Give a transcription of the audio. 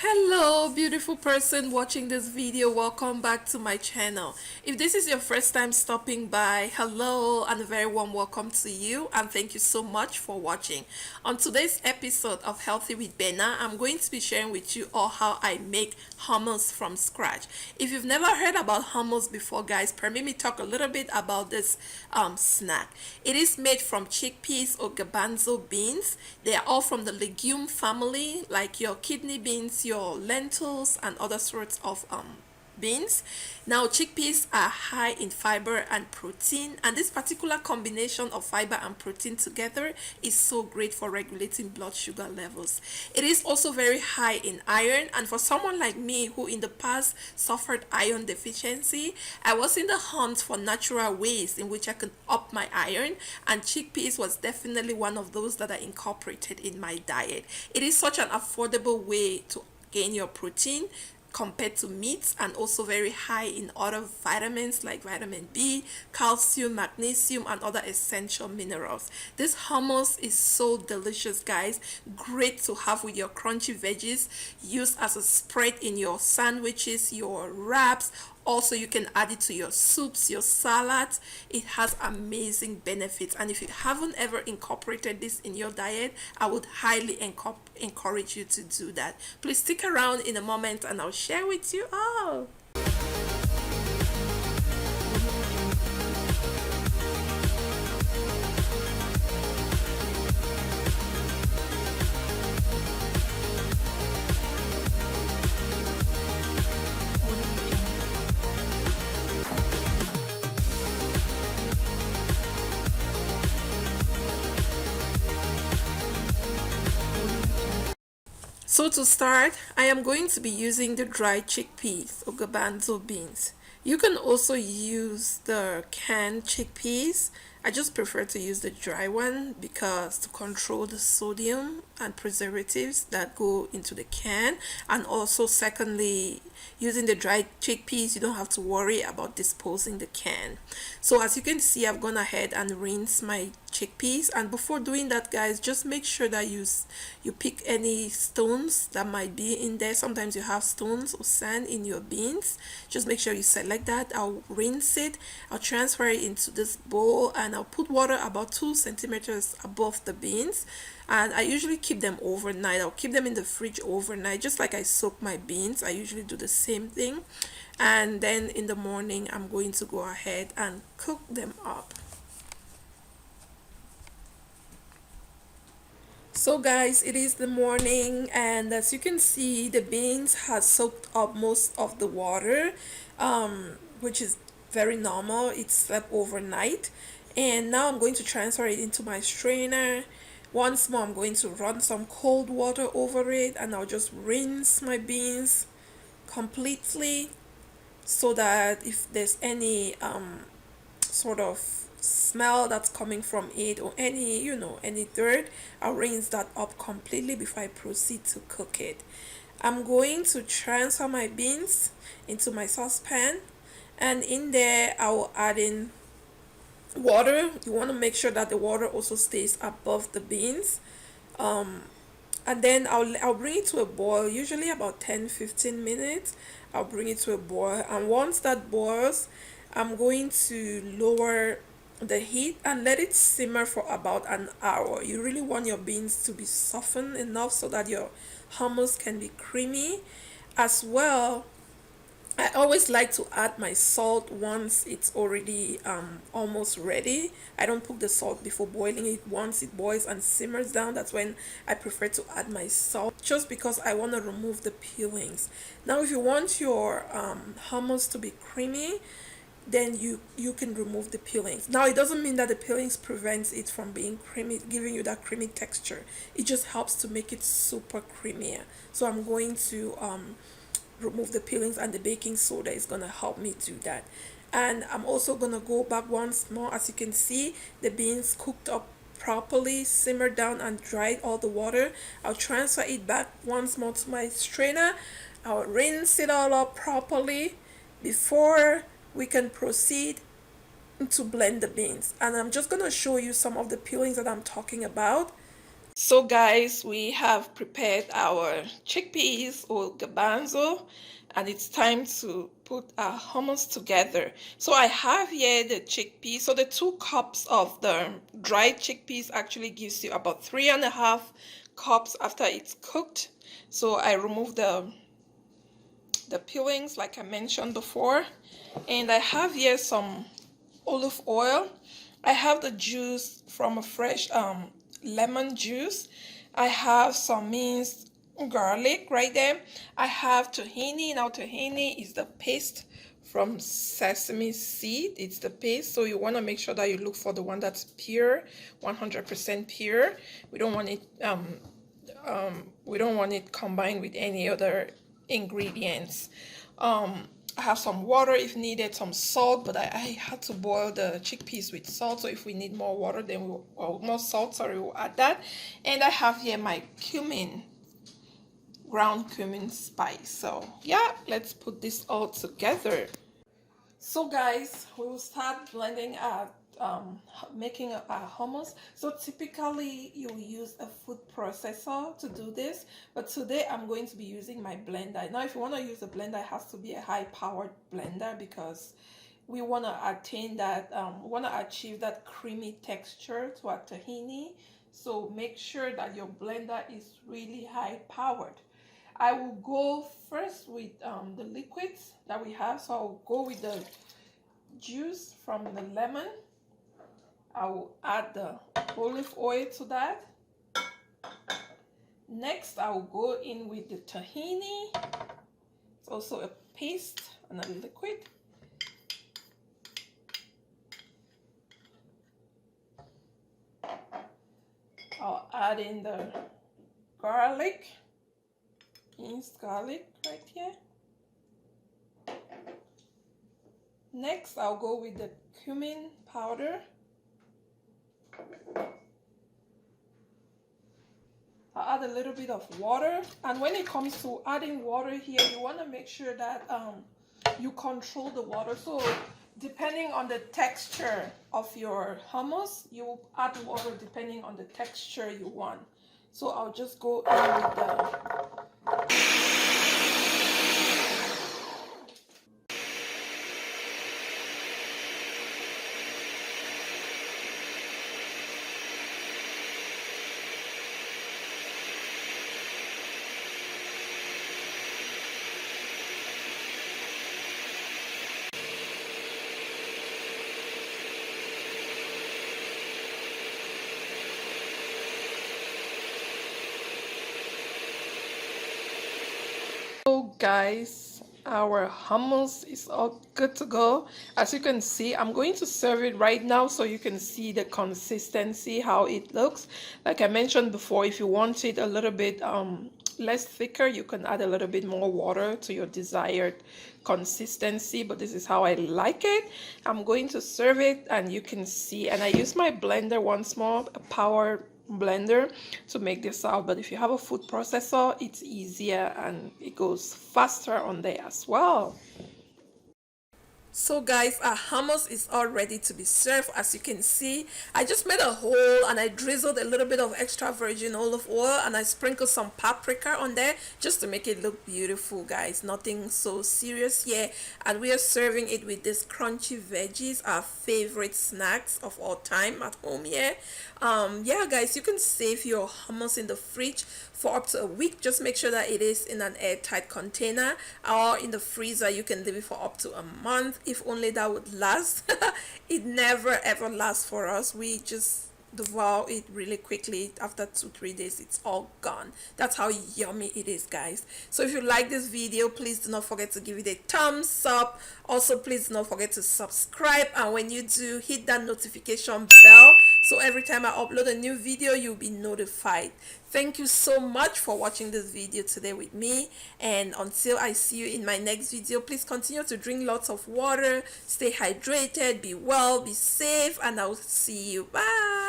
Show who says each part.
Speaker 1: Hello, beautiful person watching this video. Welcome back to my channel. If this is your first time stopping by, hello and a very warm welcome to you, and thank you so much for watching. On today's episode of Healthy with Bena, I'm going to be sharing with you all how I make hummus from scratch. If you've never heard about hummus before, guys, permit me talk a little bit about this snack. It is made from chickpeas or garbanzo beans. They are all from the legume family, like your kidney beans, your lentils, and other sorts of beans. Now, chickpeas are high in fiber and protein, and this particular combination of fiber and protein together is so great for regulating blood sugar levels. It is also very high in iron, and for someone like me who in the past suffered iron deficiency, I was in the hunt for natural ways in which I could up my iron, and chickpeas was definitely one of those that I incorporated in my diet. It is such an affordable way to gain your protein compared to meats, and also very high in other vitamins like vitamin B, calcium, magnesium, and other essential minerals. This hummus is so delicious, guys. Great to have with your crunchy veggies, used as a spread in your sandwiches, your wraps. Also, you can add it to your soups, your salads. It has amazing benefits, and if you haven't ever incorporated this in your diet, I would highly encourage you to do that. Please stick around in a moment and I'll share with you all. So to start, I am going to be using the dried chickpeas or garbanzo beans. You can also use the canned chickpeas. I just prefer to use the dry one because to control the sodium and preservatives that go into the can, and also secondly, using the dried chickpeas, you don't have to worry about disposing the can. So as you can see, I've gone ahead and rinsed my chickpeas, and before doing that, guys, just make sure that you pick any stones that might be in there. Sometimes you have stones or sand in your beans. Just make sure you select that. I'll rinse it, I'll transfer it into this bowl, and I'll put water about 2 centimeters above the beans, and I usually keep them overnight. I'll keep them in the fridge overnight, just like I soak my beans. I usually do the same thing, and then in the morning I'm going to go ahead and cook them up. So guys, it is the morning, and as you can see, the beans has soaked up most of the water, which is very normal. It slept overnight, and now I'm going to transfer it into my strainer. Once more, I'm going to run some cold water over it, and I'll just rinse my beans completely, so that if there's any sort of smell that's coming from it, or any any dirt, I'll rinse that up completely before I proceed to cook it. I'm going to transfer my beans into my saucepan, and in there I will add in water. You want to make sure that the water also stays above the beans, and then I'll bring it to a boil, usually about 10-15 minutes. I'll bring it to a boil, and once that boils, I'm going to lower the heat and let it simmer for about an hour. You really want your beans to be softened enough so that your hummus can be creamy as well. I always like to add my salt once it's already almost ready. I don't put the salt before boiling it. Once it boils and simmers down, that's when I prefer to add my salt, just because I want to remove the peelings. Now, if you want your hummus to be creamy, then you can remove the peelings. Now, it doesn't mean that the peelings prevents it from being creamy, giving you that creamy texture. It just helps to make it super creamier. So I'm going to remove the peelings, and the baking soda is gonna help me do that. And I'm also gonna go back once more. As you can see, the beans cooked up properly, simmered down, and dried all the water. I'll transfer it back once more to my strainer. I'll rinse it all up properly before we can proceed to blend the beans. And I'm just gonna show you some of the peelings that I'm talking about. So guys, we have prepared our chickpeas or garbanzo, and it's time to put our hummus together. So I have here the chickpeas. So the 2 cups of the dried chickpeas actually gives you about 3.5 cups after it's cooked. So I remove the peelings like I mentioned before, and I have here some olive oil. I have the juice from a fresh lemon juice. I have some minced garlic right there. I have tahini. Now tahini is the paste from sesame seed. It's the paste, so you want to make sure that you look for the one that's pure, 100% pure. We don't want it we don't want it combined with any other ingredients. I have some water if needed, some salt, but I had to boil the chickpeas with salt, so if we need more water, then or more salt, sorry, we'll add that. And I have here my cumin, ground cumin spice. So yeah, let's put this all together. So guys, we will start blending our making our hummus. So typically you use a food processor to do this, but today I'm going to be using my blender. Now if you want to use a blender, it has to be a high powered blender because we want to attain that we want to achieve that creamy texture to our tahini. So make sure that your blender is really high powered. I will go first with the liquids that we have. So I'll go with the juice from the lemon. I will add the olive oil to that. Next, I will go in with the tahini. It's also a paste and a liquid. I'll add in the garlic, minced garlic right here. Next, I'll go with the cumin powder. I'll add a little bit of water. And when it comes to adding water here, you want to make sure that you control the water. So depending on the texture of your hummus, you add water depending on the texture you want. So I'll just go in with the So guys, our hummus is all good to go. As you can see, I'm going to serve it right now so you can see the consistency, how it looks. Like I mentioned before, if you want it a little bit less thicker, you can add a little bit more water to your desired consistency, but this is how I like it. I'm going to serve it and you can see, and I use my blender once more, a power blender to make this out, but if you have a food processor, it's easier and it goes faster on there as well. So guys, our hummus is all ready to be served. As you can see, I just made a hole and I drizzled a little bit of extra virgin olive oil and I sprinkled some paprika on there just to make it look beautiful, guys. Nothing so serious here. And we are serving it with this crunchy veggies, our favorite snacks of all time at home here. Yeah guys, you can save your hummus in the fridge for up to a week. Just make sure that it is in an airtight container, or in the freezer you can leave it for up to a month. If only that would last. It never ever lasts for us. We just devour it really quickly. After 2-3 days it's all gone. That's how yummy it is, guys. So if you like this video, please do not forget to give it a thumbs up. Also, please do not forget to subscribe, and when you do, hit that notification bell so every time I upload a new video you'll be notified. Thank you so much for watching this video today with me, and until I see you in my next video, please continue to drink lots of water, stay hydrated, be well, be safe, and I'll see you. Bye.